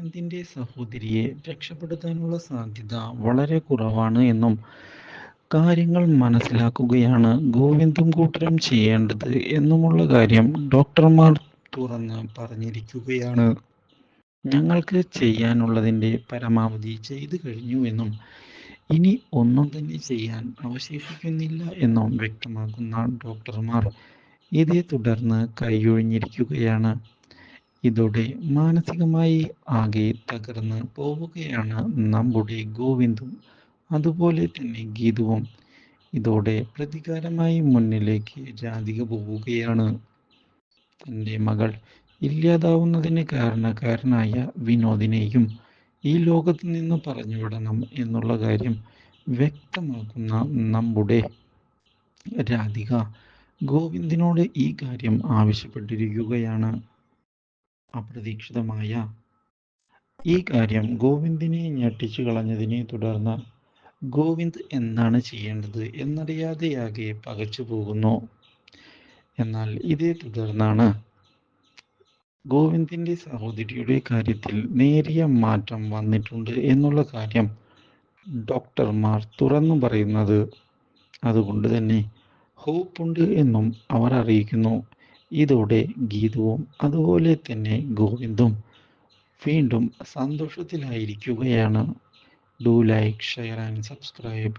ഗോവിന്ദിന്റെ സഹോദരിയെ രക്ഷപ്പെടുത്താനുള്ള സാധ്യത വളരെ കുറവാണ് എന്നും കാര്യങ്ങൾ മനസ്സിലാക്കുകയാണ് ഗോവിന്ദും കൂട്ടരും ചെയ്യേണ്ടത് എന്നുമുള്ള കാര്യം ഡോക്ടർമാർ തുറന്ന് പറഞ്ഞിരിക്കുകയാണ്. ഞങ്ങൾക്ക് ചെയ്യാനുള്ളതിന്റെ പരമാവധി ചെയ്തു കഴിഞ്ഞു എന്നും ഇനി ഒന്നും തന്നെ ചെയ്യാൻ അവശേഷിക്കുന്നില്ല എന്നും വ്യക്തമാക്കുന്ന ഡോക്ടർമാർ ഇതേ തുടർന്ന് കൈയൊഴിഞ്ഞിരിക്കുകയാണ്. ഇതോടെ മാനസികമായി ആകെ തകർന്ന് പോവുകയാണ് നമ്മുടെ ഗോവിന്ദും അതുപോലെ തന്നെ ഗീതുവും. ഇതോടെ പ്രതികാരമായി മുന്നിലേക്ക് രാധിക പോവുകയാണ്. തൻ്റെ മകൾ ഇല്ലാതാവുന്നതിന് കാരണക്കാരനായ വിനോദിനെയും ഈ ലോകത്ത് നിന്ന് പറഞ്ഞുവിടണം എന്നുള്ള കാര്യം വ്യക്തമാക്കുന്ന നമ്മുടെ രാധിക ഗോവിന്ദിനോട് ഈ കാര്യം ആവശ്യപ്പെട്ടിരിക്കുകയാണ്. അപ്രതീക്ഷിതമായ ഈ കാര്യം ഗോവിന്ദിനെ ഞെട്ടിച്ചു കളഞ്ഞതിനെ തുടർന്ന് ഗോവിന്ദ് എന്താണ് ചെയ്യേണ്ടത് എന്നറിയാതെയാകെ പകച്ചു പോകുന്നു. എന്നാൽ ഇതേ തുടർന്നാണ് ഗോവിന്ദിന്റെ സഹോദരിയുടെ കാര്യത്തിൽ നേരിയ മാറ്റം വന്നിട്ടുണ്ട് എന്നുള്ള കാര്യം ഡോക്ടർമാർ തുറന്നു പറയുന്നത്. അതുകൊണ്ട് തന്നെ ഹോപ്പുണ്ട് എന്നും അവർ അറിയിക്കുന്നു. ഇതോടെ ഗീതവും അതുപോലെ തന്നെ ഗോവിന്ദും വീണ്ടും സന്തോഷത്തിലായിരിക്കുകയാണ്. Do like, share and subscribe.